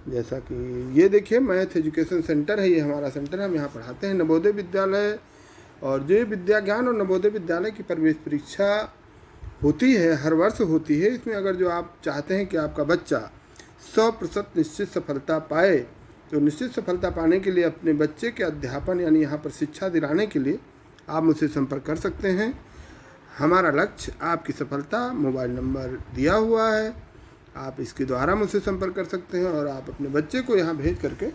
जैसा कि ये देखिए मैथ एजुकेशन सेंटर है, ये हमारा सेंटर है, हम यहाँ पढ़ाते हैं। नवोदय विद्यालय और जो विद्या ज्ञान और नवोदय विद्यालय की प्रवेश परीक्षा होती है, हर वर्ष होती है। इसमें अगर जो आप चाहते हैं कि आपका बच्चा 100% निश्चित सफलता पाए, तो निश्चित सफलता पाने के लिए अपने बच्चे के अध्यापन यानी यहाँ पर शिक्षा दिलाने के लिए आप मुझसे संपर्क कर सकते हैं। हमारा लक्ष्य आपकी सफलता, मोबाइल नंबर दिया हुआ है, आप इसके द्वारा मुझसे संपर्क कर सकते हैं और आप अपने बच्चे को यहाँ भेज करके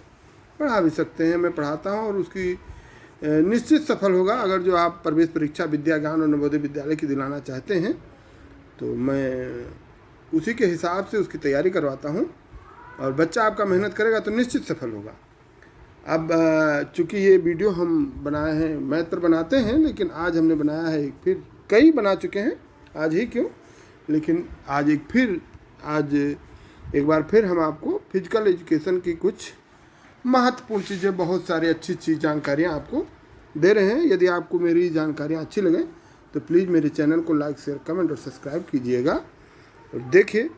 पढ़ा भी सकते हैं। मैं पढ़ाता हूँ और उसकी निश्चित सफल होगा। अगर जो आप प्रवेश परीक्षा विद्या ज्ञान और नवोदय विद्यालय की दिलाना चाहते हैं तो मैं उसी के हिसाब से उसकी तैयारी करवाता हूँ और बच्चा आपका मेहनत करेगा तो निश्चित सफल होगा। अब चूँकि ये वीडियो हम बनाए हैं, मैथ पर बनाते हैं, लेकिन आज हमने बनाया है एक फिर, कई बना चुके हैं, आज ही क्यों, लेकिन आज एक बार फिर हम आपको फिजिकल एजुकेशन की कुछ महत्वपूर्ण चीज़ें, बहुत सारी अच्छी जानकारियाँ आपको दे रहे हैं। यदि आपको मेरी जानकारियाँ अच्छी लगे तो प्लीज़ मेरे चैनल को लाइक, शेयर, कमेंट और सब्सक्राइब कीजिएगा। और देखिए,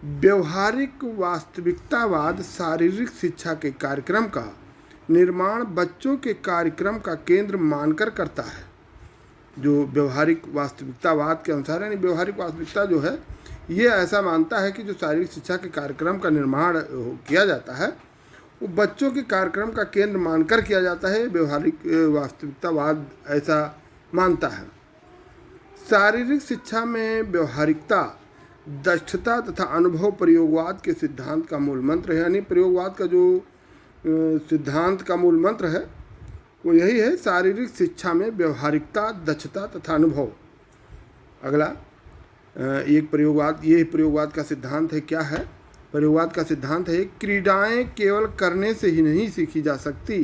व्यवहारिक वास्तविकतावाद शारीरिक शिक्षा के कार्यक्रम का निर्माण बच्चों के कार्यक्रम का केंद्र मानकर करता है। जो व्यवहारिक वास्तविकतावाद के अनुसार, यानी व्यवहारिक वास्तविकता जो है ये ऐसा मानता है कि जो शारीरिक शिक्षा के कार्यक्रम का निर्माण किया जाता है वो बच्चों के कार्यक्रम का केंद्र मानकर किया जाता है। व्यवहारिक वास्तविकतावाद ऐसा मानता है। शारीरिक शिक्षा में व्यवहारिकता, दक्षता तथा अनुभव प्रयोगवाद के सिद्धांत का मूल मंत्र है। यानी प्रयोगवाद का जो सिद्धांत का मूल मंत्र है वो यही है, शारीरिक शिक्षा में व्यवहारिकता, दक्षता तथा अनुभव। अगला एक प्रयोगवाद, ये प्रयोगवाद का सिद्धांत है। क्या है प्रयोगवाद का सिद्धांत है? क्रीडाएं केवल करने से ही नहीं सीखी जा सकती,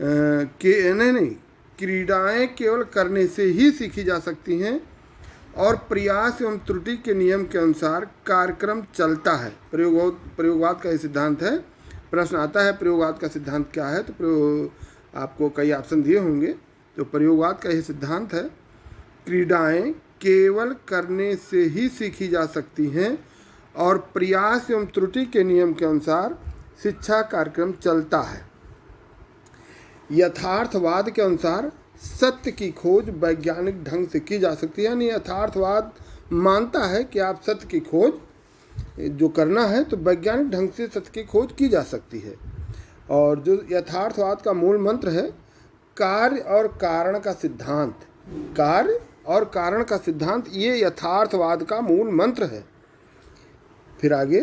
नहीं, क्रीडाएं केवल करने से ही सीखी जा सकती हैं और प्रयास एवं त्रुटि के नियम के अनुसार कार्यक्रम चलता है। प्रयोगवाद का ये सिद्धांत है। प्रश्न आता है प्रयोगवाद का सिद्धांत क्या है, तो आपको कई ऑप्शन दिए होंगे। तो प्रयोगवाद का ये सिद्धांत है, क्रीडाएं केवल करने से ही सीखी जा सकती हैं और प्रयास एवं त्रुटि के नियम के अनुसार शिक्षा कार्यक्रम चलता है। यथार्थवाद के अनुसार सत्य की खोज वैज्ञानिक ढंग से की जा सकती है। यानी यथार्थवाद मानता है कि आप सत्य की खोज जो करना है तो वैज्ञानिक ढंग से सत्य की खोज की जा सकती है। और जो यथार्थवाद का मूल मंत्र है, कार्य और कारण का सिद्धांत, कार्य और कारण का सिद्धांत, ये यथार्थवाद का मूल मंत्र है। फिर आगे,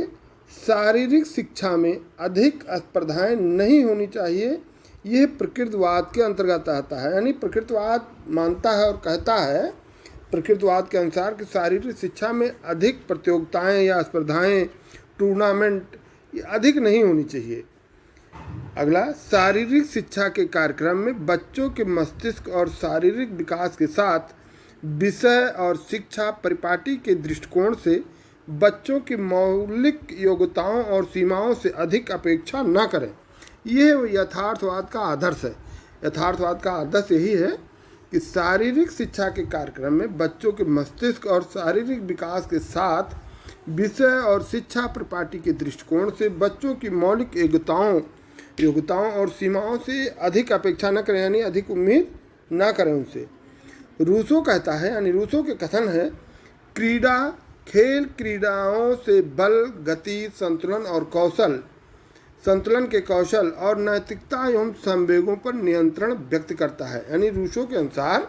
शारीरिक शिक्षा में अधिक स्पर्धाएं नहीं होनी चाहिए, यह प्रकृतिवाद के अंतर्गत आता है। यानी प्रकृतिवाद मानता है और कहता है प्रकृतिवाद के अनुसार कि शारीरिक शिक्षा में अधिक प्रतियोगिताएं या स्पर्धाएं, टूर्नामेंट ये अधिक नहीं होनी चाहिए। अगला, शारीरिक शिक्षा के कार्यक्रम में बच्चों के मस्तिष्क और शारीरिक विकास के साथ विषय और शिक्षा परिपाटी के दृष्टिकोण से बच्चों की मौलिक योग्यताओं और सीमाओं से अधिक अपेक्षा न करें। यह यथार्थवाद का आदर्श है। यथार्थवाद का आदर्श यही है कि शारीरिक शिक्षा के कार्यक्रम में बच्चों के मस्तिष्क और शारीरिक विकास के साथ विषय और शिक्षा परिपाटी के दृष्टिकोण से बच्चों की मौलिक योग्यताओं और सीमाओं से अधिक अपेक्षा न करें, यानी अधिक उम्मीद न करें उनसे। रूसो कहता है, यानी रूसो के कथन है, खेल क्रीडाओं से बल, गति, संतुलन के कौशल और नैतिकता एवं संवेगों पर नियंत्रण व्यक्त करता है। यानी रूसो के अनुसार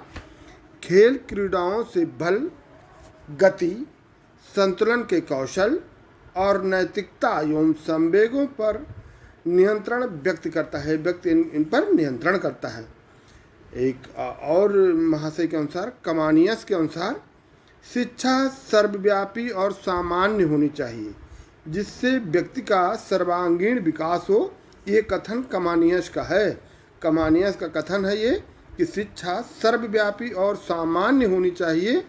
खेल क्रीडाओं से बल, गति, संतुलन के कौशल और नैतिकता एवं संवेगों पर नियंत्रण व्यक्त करता है, व्यक्ति इन पर नियंत्रण करता है। एक और महाशय के अनुसार, कमानियस के अनुसार, शिक्षा सर्वव्यापी और सामान्य होनी चाहिए जिससे व्यक्ति का सर्वांगीण विकास हो। ये कथन कमानियस का है। कमानियस का कथन है ये कि शिक्षा सर्वव्यापी और सामान्य होनी चाहिए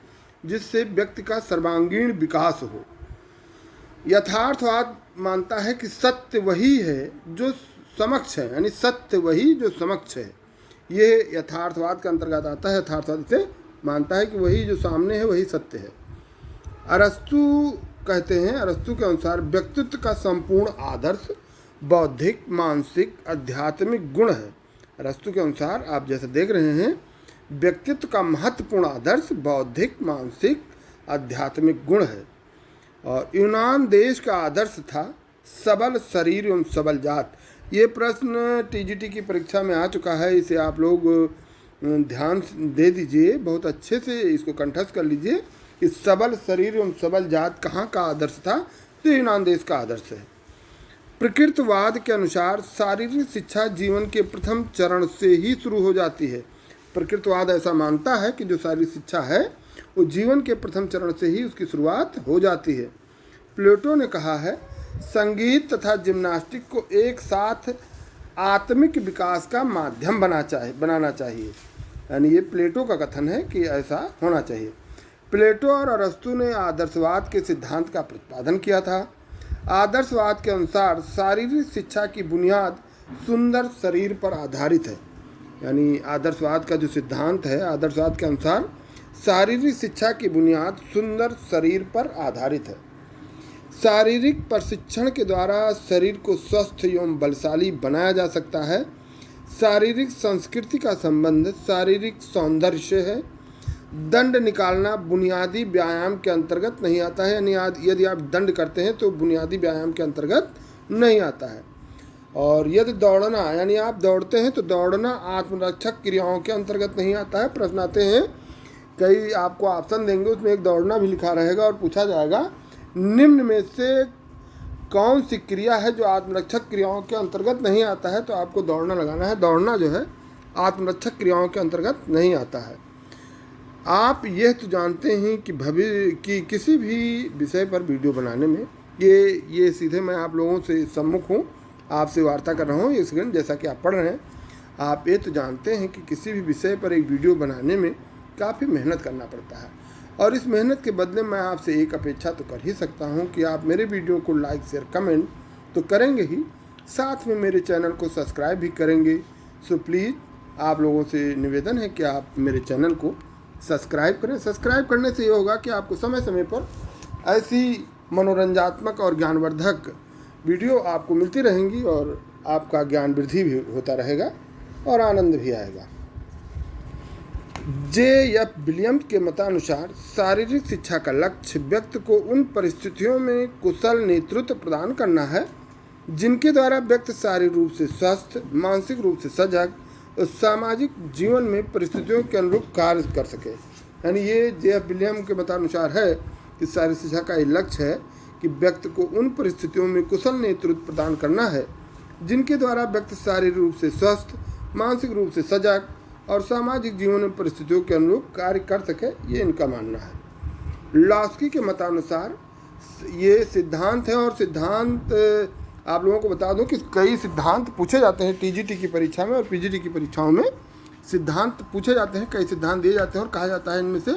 जिससे व्यक्ति का सर्वांगीण विकास हो। यथार्थवाद मानता है कि सत्य वही है जो समक्ष है, यानी सत्य वही जो समक्ष है। ये यथार्थवाद के अंतर्गत आता है। यथार्थवाद इसे मानता है कि वही जो सामने है वही सत्य है। अरस्तु कहते हैं? अरस्तु के अनुसार व्यक्तित्व का संपूर्ण आदर्श बौद्धिक, मानसिक, आध्यात्मिक गुण है। अरस्तु के अनुसार आप जैसे देख रहे हैं, व्यक्तित्व का महत्वपूर्ण आदर्श बौद्धिक, मानसिक, आध्यात्मिक गुण है। और यूनान देश का आदर्श था सबल शरीर एवं सबल जात। ये प्रश्न टीजीटी की परीक्षा में आ चुका है, इसे आप लोग ध्यान दे दीजिए, बहुत अच्छे से इसको कंठस्थ कर लीजिए कि सबल शरीर एवं सबल जात कहाँ का आदर्श था? तो यूनान देश का आदर्श है। प्रकृतिवाद के अनुसार शारीरिक शिक्षा जीवन के प्रथम चरण से ही शुरू हो जाती है। प्रकृतिवाद ऐसा मानता है कि जो शारीरिक शिक्षा है वो जीवन के प्रथम चरण से ही उसकी शुरुआत हो जाती है। प्लेटो ने कहा है, संगीत तथा जिम्नास्टिक को एक साथ आत्मिक विकास का माध्यम बनाना चाहिए। यानी ये प्लेटो का कथन है कि ऐसा होना चाहिए। प्लेटो और अरस्तु ने आदर्शवाद के सिद्धांत का प्रतिपादन किया था। आदर्शवाद के अनुसार शारीरिक शिक्षा की बुनियाद सुंदर शरीर पर आधारित है। यानी आदर्शवाद का जो सिद्धांत है, आदर्शवाद के अनुसार शारीरिक शिक्षा की बुनियाद सुंदर शरीर पर आधारित है। शारीरिक प्रशिक्षण के द्वारा शरीर को स्वस्थ एवं बलशाली बनाया जा सकता है। शारीरिक संस्कृति का संबंध शारीरिक सौंदर्य से है। दंड निकालना बुनियादी व्यायाम के अंतर्गत नहीं आता है। यानी यदि आप दंड करते हैं तो बुनियादी व्यायाम के अंतर्गत नहीं आता है। और यदि दौड़ना, यानी आप दौड़ते हैं तो दौड़ना आत्मरक्षक क्रियाओं के अंतर्गत नहीं आता है। प्रश्न आते हैं, कई आपको ऑप्शन देंगे, उसमें एक दौड़ना भी लिखा रहेगा और पूछा जाएगा निम्न में से कौन सी क्रिया है जो आत्मरक्षक क्रियाओं के अंतर्गत नहीं आता है? तो आपको दौड़ना लगाना है। दौड़ना जो है आत्मरक्षक क्रियाओं के अंतर्गत नहीं आता है। आप यह तो जानते हैं कि भविष्य की किसी भी विषय पर वीडियो बनाने में ये सीधे मैं आप लोगों से सम्मुख हूँ, आपसे वार्ता कर रहा हूँ ये सेकंड, जैसा कि आप पढ़ रहे हैं। आप ये तो जानते हैं कि किसी भी विषय पर एक वीडियो बनाने में काफ़ी मेहनत करना पड़ता है, और इस मेहनत के बदले मैं आपसे एक अपेक्षा तो कर ही सकता हूं कि आप मेरे वीडियो को लाइक, शेयर, कमेंट तो करेंगे ही, साथ में मेरे चैनल को सब्सक्राइब भी करेंगे। सो प्लीज़ आप लोगों से निवेदन है कि आप मेरे चैनल को सब्सक्राइब करें। सब्सक्राइब करने से ये होगा कि आपको समय समय पर ऐसी मनोरंजनात्मक और ज्ञानवर्धक वीडियो आपको मिलती रहेंगी, और आपका ज्ञान वृद्धि भी होता रहेगा और आनंद भी आएगा। जे.एफ. विलियम्स के मतानुसार शारीरिक शिक्षा का लक्ष्य व्यक्ति को उन परिस्थितियों में कुशल नेतृत्व प्रदान करना है जिनके द्वारा व्यक्ति शारीरिक रूप से स्वस्थ, मानसिक रूप से सजग और सामाजिक जीवन में परिस्थितियों के अनुरूप कार्य कर सके। यानी ये जे.एफ. विलियम्स के मतानुसार है कि शारीरिक शिक्षा का ये लक्ष्य है कि व्यक्ति को उन परिस्थितियों में कुशल नेतृत्व प्रदान करना है जिनके द्वारा व्यक्ति शारीरिक रूप से स्वस्थ, मानसिक रूप से सजग और सामाजिक जीवन में परिस्थितियों के अनुरूप कार्य कर सके, ये इनका मानना है। लॉस्की के मतानुसार ये सिद्धांत है, और सिद्धांत आप लोगों को बता दूं कि कई सिद्धांत पूछे जाते हैं टीजीटी की परीक्षा में और पीजीटी की परीक्षाओं में सिद्धांत पूछे जाते हैं, कई सिद्धांत दिए जाते हैं और कहा जाता है इनमें से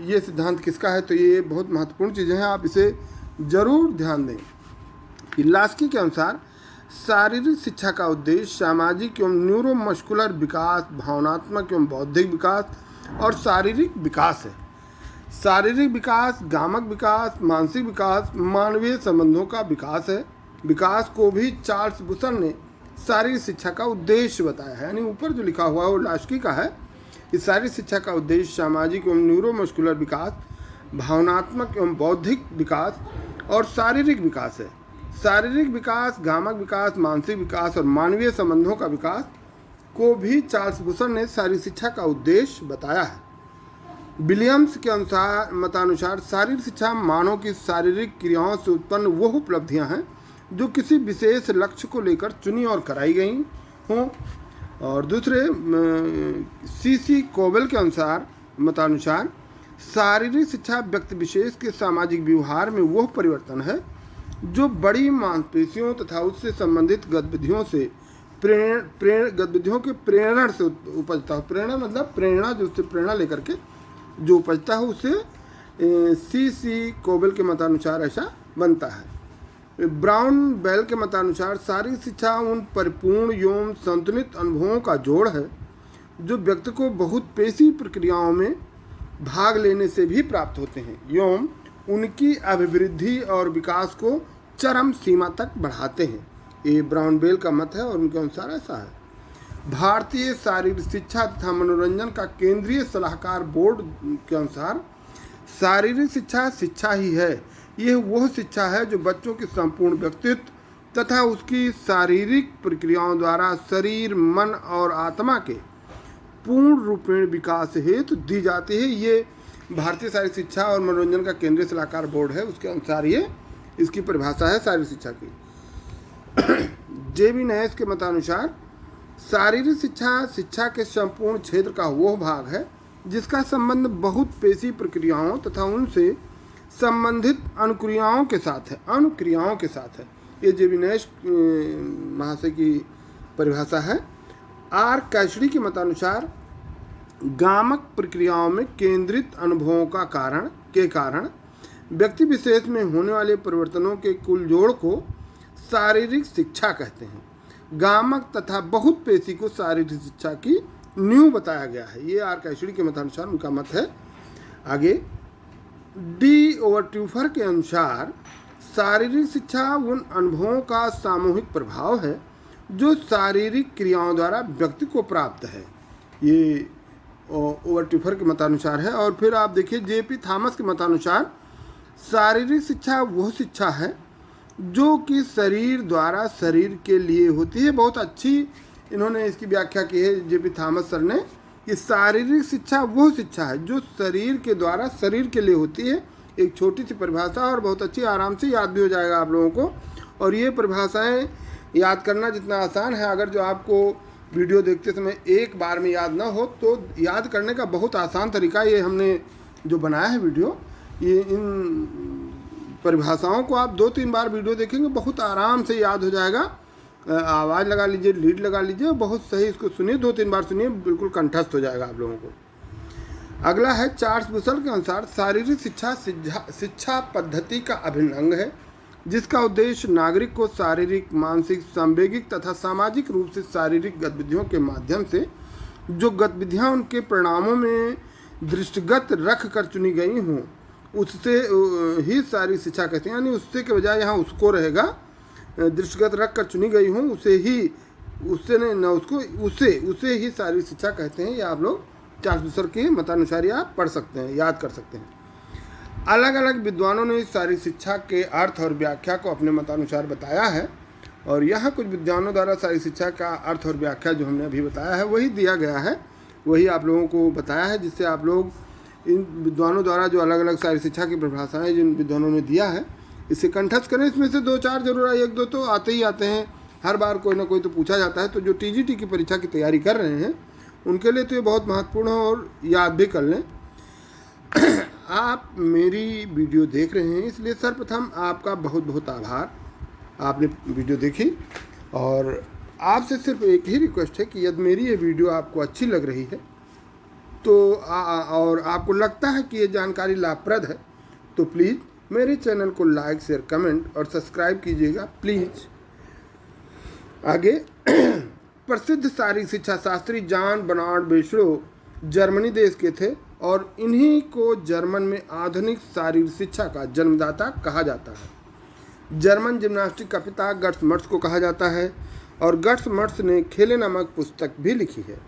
ये सिद्धांत किसका है। तो ये बहुत महत्वपूर्ण चीज़ें हैं, आप इसे ज़रूर ध्यान दें। लॉस्की के अनुसार शारीरिक शिक्षा का उद्देश्य सामाजिक एवं न्यूरोमस्कुलर विकास, भावनात्मक एवं बौद्धिक विकास और शारीरिक विकास है। शारीरिक विकास, गामक विकास, मानसिक विकास, मानवीय संबंधों का विकास है। विकास को भी चार्ल्स बुशन ने शारीरिक शिक्षा का उद्देश्य बताया है। यानी ऊपर जो लिखा हुआ है वो लॉस्की का है कि शारीरिक शिक्षा का उद्देश्य सामाजिक एवं न्यूरोमस्कुलर विकास, भावनात्मक एवं बौद्धिक विकास और शारीरिक विकास है। शारीरिक विकास, गामक विकास, मानसिक विकास और मानवीय संबंधों का विकास को भी चार्ल्स बुशन ने शारीरिक शिक्षा का उद्देश्य बताया है। विलियम्स के मतानुसार शारीरिक शिक्षा मानव की शारीरिक क्रियाओं से उत्पन्न वो उपलब्धियां हैं जो किसी विशेष लक्ष्य को लेकर चुनी और कराई गई हों। और दूसरे C.C. कोवेल के मतानुसार शारीरिक शिक्षा व्यक्ति विशेष के सामाजिक व्यवहार में वह परिवर्तन है जो बड़ी मांसपेशियों तथा उससे संबंधित गतिविधियों से गतिविधियों के प्रेरण से उपजता हो। प्रेरणा मतलब प्रेरणा, जो उससे प्रेरणा लेकर के जो उपजता है उसे C.C. कोवेल के मतानुसार ऐसा बनता है। ब्राउन बेल के मतानुसार शारीरिक शिक्षा उन परिपूर्ण एवं संतुलित अनुभवों का जोड़ है जो व्यक्ति को बहुत पेशी प्रक्रियाओं में भाग लेने से भी प्राप्त होते हैं एवं उनकी अभिवृद्धि और विकास को चरम सीमा तक बढ़ाते हैं। ये ब्राउन बेल का मत है और उनके अनुसार ऐसा है। भारतीय शारीरिक शिक्षा तथा मनोरंजन का केंद्रीय सलाहकार बोर्ड के अनुसार शारीरिक शिक्षा शिक्षा ही है। यह वह शिक्षा है जो बच्चों के संपूर्ण व्यक्तित्व तथा उसकी शारीरिक प्रक्रियाओं द्वारा शरीर, मन और आत्मा के पूर्ण रूपेण विकास हेतु दी जाती है। ये भारतीय शारीरिक शिक्षा और मनोरंजन का केंद्रीय सलाहकार बोर्ड है, उसके अनुसार ये इसकी परिभाषा है शारीरिक शिक्षा की। जे.बी. नैश के मतानुसार शारीरिक शिक्षा शिक्षा के संपूर्ण क्षेत्र का वह भाग है जिसका संबंध बहुत पेशी प्रक्रियाओं तथा उनसे संबंधित अनुक्रियाओं के साथ है। ये जे.बी. नैश महाशय की परिभाषा है। आर. कैशडी के मतानुसार गामक प्रक्रियाओं में केंद्रित अनुभवों के कारण व्यक्ति विशेष में होने वाले परिवर्तनों के कुल जोड़ को शारीरिक शिक्षा कहते हैं। गामक तथा बहुत पेशी को शारीरिक शिक्षा की नींव बताया गया है। ये आर. कैशडी के मतानुसार उनका मत है। आगे डी. ओवरट्यूफर के अनुसार शारीरिक शिक्षा उन अनुभवों का सामूहिक प्रभाव है जो शारीरिक क्रियाओं द्वारा व्यक्ति को प्राप्त है। ये ओवरट्यूफर के मतानुसार है। और फिर आप देखिए जे.पी. थॉमस के मतानुसार शारीरिक शिक्षा वह शिक्षा है जो कि शरीर द्वारा शरीर के लिए होती है। बहुत अच्छी इन्होंने इसकी व्याख्या की है जे.पी. थॉमस सर ने कि शारीरिक शिक्षा वह शिक्षा है जो शरीर के द्वारा शरीर के लिए होती है। एक छोटी सी परिभाषा और बहुत अच्छी, आराम से याद भी हो जाएगा आप लोगों को। और ये परिभाषाएं याद करना जितना आसान है, अगर जो आपको वीडियो देखते समय एक बार में याद ना हो तो याद करने का बहुत आसान तरीका ये हमने जो बनाया है वीडियो, ये इन परिभाषाओं को आप 2-3 बार वीडियो देखेंगे बहुत आराम से याद हो जाएगा। आवाज़ लगा लीजिए, लीड लगा लीजिए, बहुत सही इसको सुनिए, 2-3 बार सुनिए, बिल्कुल कंठस्थ हो जाएगा आप लोगों को। अगला है चार्ल्स बुशल के अनुसार शारीरिक शिक्षा पद्धति का अभिन्न अंग है जिसका उद्देश्य नागरिक को शारीरिक, मानसिक, सांवेगिक तथा सामाजिक रूप से शारीरिक गतिविधियों के माध्यम से जो गतिविधियां उनके परिणामों में दृष्टिगत रख कर चुनी गई हों उससे ही शारीरिक शिक्षा कहते हैं। यानी उससे के बजाय यहाँ उसको रहेगा, दृष्टिगत रख कर चुनी गई हों उसे ही शारीरिक शिक्षा कहते हैं। ये आप लोग चार्ल्स बुशल के मतानुसार आप पढ़ सकते हैं, याद कर सकते हैं। अलग अलग विद्वानों ने शारीरिक शिक्षा के अर्थ और व्याख्या को अपने मतानुसार बताया है और यहाँ कुछ विद्वानों द्वारा शारीरिक शिक्षा का अर्थ और व्याख्या जो हमने अभी बताया है वही दिया गया है, वही आप लोगों को बताया है, जिससे आप लोग इन विद्वानों द्वारा जो अलग अलग शारीरिक शिक्षा की परिभाषाएं जिन विद्वानों ने दिया है इसे कंठस्थ करें। इसमें से 2-4 जरूर है, 1-2 तो आते ही आते हैं, हर बार कोई ना कोई तो पूछा जाता है। तो जो टीजीटी की परीक्षा की तैयारी कर रहे हैं उनके लिए तो ये बहुत महत्वपूर्ण है और याद भी कर लें। आप मेरी वीडियो देख रहे हैं इसलिए सर्वप्रथम आपका बहुत बहुत आभार, आपने वीडियो देखी। और आपसे सिर्फ एक ही रिक्वेस्ट है कि यदि मेरी ये वीडियो आपको अच्छी लग रही है तो और आपको लगता है कि ये जानकारी लाभप्रद है तो प्लीज़ मेरे चैनल को लाइक, शेयर, कमेंट और सब्सक्राइब कीजिएगा प्लीज़। आगे प्रसिद्ध शारीरिक शिक्षा शास्त्री जॉन बर्नार्ड बेशो जर्मनी देश के थे और इन्हीं को जर्मन में आधुनिक शारीरिक शिक्षा का जन्मदाता कहा जाता है। जर्मन जिम्नास्टिक का पिता गट्स मर्ट्स को कहा जाता है और गट्स मर्ट्स ने खेले नामक पुस्तक भी लिखी है।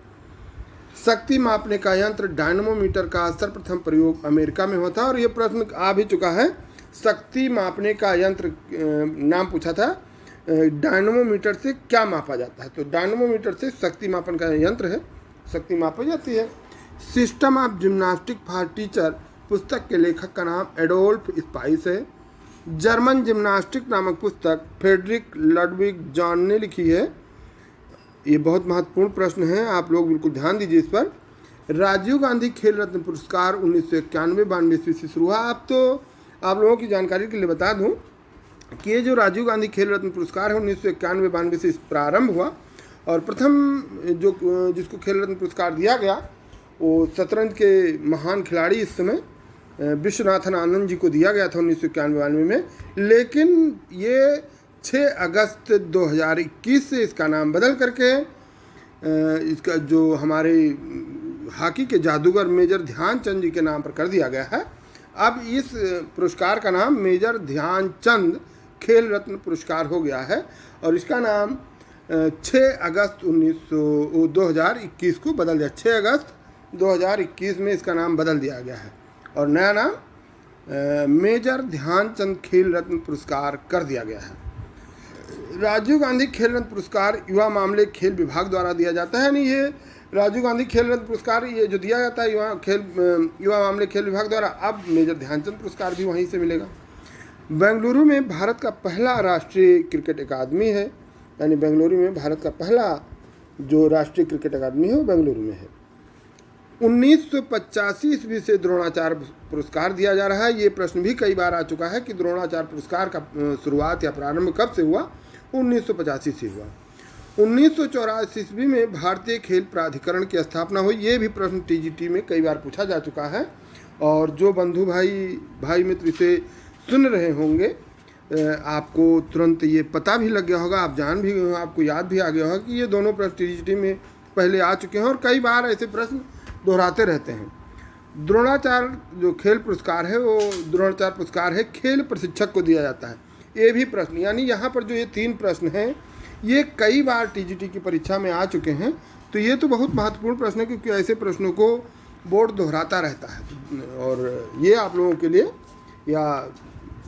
शक्ति मापने का यंत्र डायनमोमीटर का सर्वप्रथम प्रयोग अमेरिका में हुआ था और ये प्रश्न आ भी चुका है। शक्ति मापने का यंत्र नाम पूछा था, डायनमोमीटर से क्या मापा जाता है? तो डायनमोमीटर से शक्ति मापन का यंत्र है, शक्ति मापी जाती है। System of gymnastic for teacher पुस्तक के लेखक का नाम एडोल्फ स्पाइस है। जर्मन जिम्नास्टिक नामक पुस्तक फ्रेडरिक लडविग जॉन ने लिखी है। ये बहुत महत्वपूर्ण प्रश्न है, आप लोग बिल्कुल ध्यान दीजिए इस पर। राजीव गांधी खेल रत्न पुरस्कार 1991-92 ईस्वी से शुरू हुआ। आप लोगों की जानकारी के लिए बता दूं कि ये जो राजीव गांधी खेल रत्न पुरस्कार है 1991-92 से प्रारंभ हुआ और प्रथम जिसको खेल रत्न पुरस्कार दिया गया वो शतरंज के महान खिलाड़ी इस समय विश्वनाथन आनंद जी को दिया गया था 1991-92 में। लेकिन ये 6 अगस्त 2021 से इसका नाम बदल करके इसका जो हमारे हॉकी के जादूगर मेजर ध्यानचंद जी के नाम पर कर दिया गया है। अब इस पुरस्कार का नाम मेजर ध्यानचंद खेल रत्न पुरस्कार हो गया है और इसका नाम 6 अगस्त 2021 को बदल दिया। 6 अगस्त 2021 में इसका नाम बदल दिया गया है और नया नाम मेजर ध्यानचंद खेल रत्न पुरस्कार कर दिया गया है। राजीव गांधी खेल रत्न पुरस्कार युवा मामले खेल विभाग द्वारा दिया जाता है। यानी ये राजीव गांधी खेल रत्न पुरस्कार ये जो दिया जाता है युवा मामले खेल विभाग द्वारा, अब मेजर ध्यानचंद पुरस्कार भी वहीं से मिलेगा। बेंगलुरु में भारत का पहला राष्ट्रीय क्रिकेट अकादमी है, यानी बेंगलुरु में भारत का पहला जो राष्ट्रीय क्रिकेट अकादमी है वो बेंगलुरु में है। 1985 ईस्वी से द्रोणाचार्य पुरस्कार दिया जा रहा है। ये प्रश्न भी कई बार आ चुका है कि द्रोणाचार्य पुरस्कार का शुरुआत या प्रारंभ कब से हुआ। 1985 से हुआ। 1984 ईस्वी में भारतीय खेल प्राधिकरण की स्थापना हुई। ये भी प्रश्न टीजीटी में कई बार पूछा जा चुका है और जो बंधु भाई मित्र इसे सुन रहे होंगे आपको तुरंत ये पता भी लग गया होगा, आपको याद भी आ गया होगा कि ये दोनों प्रश्न टीजीटी में पहले आ चुके हैं और कई बार ऐसे प्रश्न दोहराते रहते हैं। द्रोणाचार्य जो खेल पुरस्कार है वो द्रोणाचार्य पुरस्कार है खेल प्रशिक्षक को दिया जाता है। ये भी प्रश्न, यानी यहाँ पर जो ये 3 प्रश्न हैं ये कई बार टीजीटी की परीक्षा में आ चुके हैं, तो ये तो बहुत महत्वपूर्ण प्रश्न है क्योंकि ऐसे प्रश्नों को बोर्ड दोहराता रहता है और ये आप लोगों के लिए, या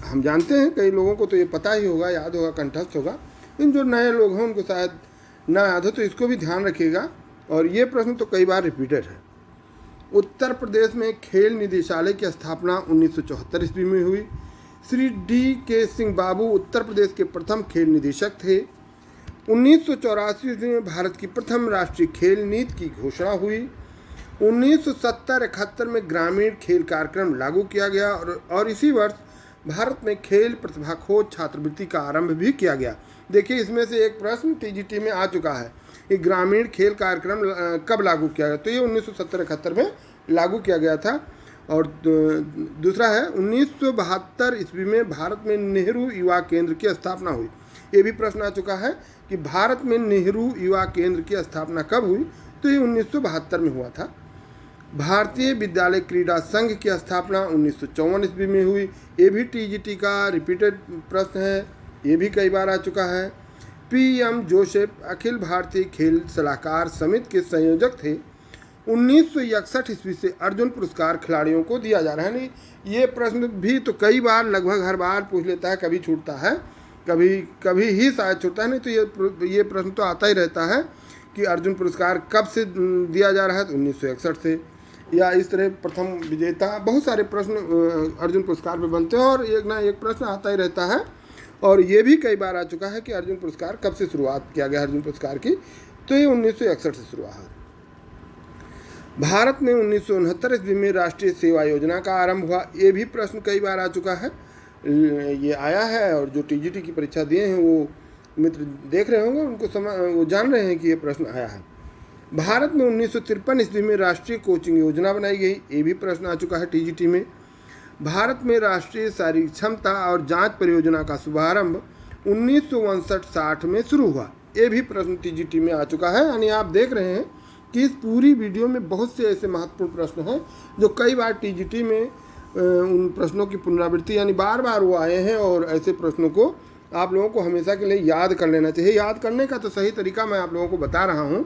हम जानते हैं कई लोगों को तो ये पता ही होगा, याद होगा, कंठस्थ होगा, इन जो नए लोग हैं उनको शायद ना याद हो, तो इसको भी ध्यान रखिएगा। और ये प्रश्न तो कई बार रिपीटेड है। उत्तर प्रदेश में खेल निदेशालय की स्थापना 1974 ईस्वी में हुई। श्री D.K. सिंह बाबू उत्तर प्रदेश के प्रथम खेल निदेशक थे। 1984 ईस्वी में भारत की प्रथम राष्ट्रीय खेल नीति की घोषणा हुई। 1970-71 में ग्रामीण खेल कार्यक्रम लागू किया गया और इसी वर्ष भारत में खेल प्रतिभा खोज छात्रवृत्ति का आरंभ भी किया गया। देखिए इसमें से एक प्रश्न टीजीटी में आ चुका है कि ग्रामीण खेल कार्यक्रम कब लागू किया गया, तो ये 1970-71 में लागू किया गया था। और दूसरा है 1972 ईस्वी में भारत में नेहरू युवा केंद्र की स्थापना हुई। ये भी प्रश्न आ चुका है कि भारत में नेहरू युवा केंद्र की स्थापना कब हुई, तो ये 1972 में हुआ था। भारतीय विद्यालय क्रीड़ा संघ की स्थापना 1954 ईस्वी में हुई। ये भी टीजीटी का रिपीटेड प्रश्न है, ये भी कई बार आ चुका है। PM जोसेफ अखिल भारतीय खेल सलाहकार समिति के संयोजक थे। 1961 ईस्वी से अर्जुन पुरस्कार खिलाड़ियों को दिया जा रहा है। नहीं, ये प्रश्न भी तो कई बार, लगभग हर बार पूछ लेता है, कभी छूटता है, कभी ही शायद छूटता है, नहीं तो ये प्रश्न तो आता ही रहता है कि अर्जुन पुरस्कार कब से दिया जा रहा है, तो 1961 से, या इस तरह प्रथम विजेता, बहुत सारे प्रश्न अर्जुन पुरस्कार पे बनते हैं और एक ना एक प्रश्न आता ही रहता है। और ये भी कई बार आ चुका है कि अर्जुन पुरस्कार कब से शुरुआत किया गया अर्जुन पुरस्कार की, तो ये 1961 से शुरुआत। भारत में 1969 ईस्वी में राष्ट्रीय सेवा योजना का आरंभ हुआ। ये भी प्रश्न कई बार आ चुका है, ये आया है और जो टीजीटी की परीक्षा दिए हैं वो मित्र देख रहे होंगे, उनको वो जान रहे हैं कि ये प्रश्न आया है। भारत में 1953 ईस्वी में राष्ट्रीय कोचिंग योजना बनाई गई। ये भी प्रश्न आ चुका है टीजीटी में। भारत में राष्ट्रीय शारीरिक क्षमता और जांच परियोजना का शुभारंभ 1959-60 में शुरू हुआ। ये भी प्रश्न टीजीटी में आ चुका है। यानी आप देख रहे हैं कि इस पूरी वीडियो में बहुत से ऐसे महत्वपूर्ण प्रश्न हैं जो कई बार टीजीटी में उन प्रश्नों की पुनरावृत्ति, यानी बार बार वो आए हैं और ऐसे प्रश्नों को आप लोगों को हमेशा के लिए याद कर लेना चाहिए। याद करने का तो सही तरीका मैं आप लोगों को बता रहा हूँ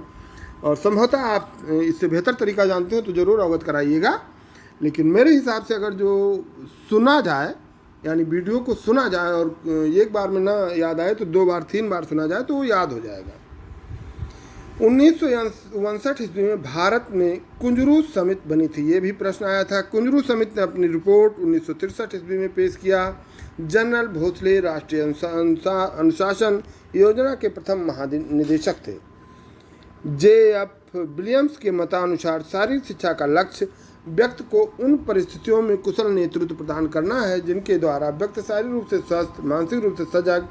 और संभवतः आप इससे बेहतर तरीका जानते हो तो ज़रूर अवगत कराइएगा, लेकिन मेरे हिसाब से अगर जो सुना जाए, यानी वीडियो को सुना जाए और एक बार में ना याद आए तो 2 बार 3 बार सुना जाए तो वो याद हो जाएगा। 1959 ईस्वी में भारत में कुंजरू समिति बनी थी। ये भी प्रश्न आया था। कुंजरू समिति ने अपनी रिपोर्ट 1963 ईस्वी में पेश किया। जनरल भोसले राष्ट्रीय अनुशासन योजना के प्रथम महानिदेशक थे। J.F. विलियम्स के मतानुसार शारीरिक शिक्षा का लक्ष्य व्यक्ति को उन परिस्थितियों में कुशल नेतृत्व प्रदान करना है जिनके द्वारा व्यक्ति शारीरिक रूप से स्वस्थ, मानसिक रूप से सजग,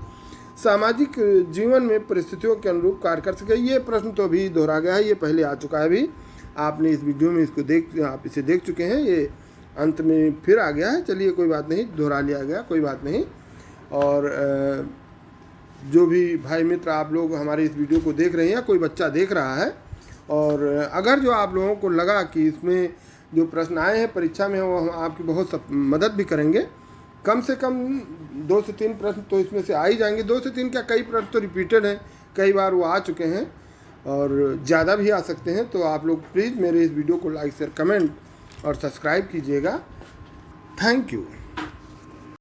सामाजिक जीवन में परिस्थितियों के अनुरूप कार्य कर सके। ये प्रश्न तो अभी दोहरा गया है, ये पहले आ चुका है, अभी आपने इस वीडियो में आप इसे देख चुके हैं, ये अंत में फिर आ गया है। चलिए कोई बात नहीं, दोहरा लिया गया, कोई बात नहीं। और जो भी भाई मित्र आप लोग हमारे इस वीडियो को देख रहे हैं या कोई बच्चा देख रहा है और अगर जो आप लोगों को लगा कि इसमें जो प्रश्न आए हैं परीक्षा में वो हम आपकी बहुत मदद भी करेंगे। कम से कम 2 से 3 प्रश्न तो इसमें से आ ही जाएंगे। 2 से 3 क्या, कई प्रश्न तो रिपीटेड हैं, कई बार वो आ चुके हैं और ज़्यादा भी आ सकते हैं। तो आप लोग प्लीज़ मेरे इस वीडियो को लाइक शेयर कमेंट और सब्सक्राइब कीजिएगा। Thank you.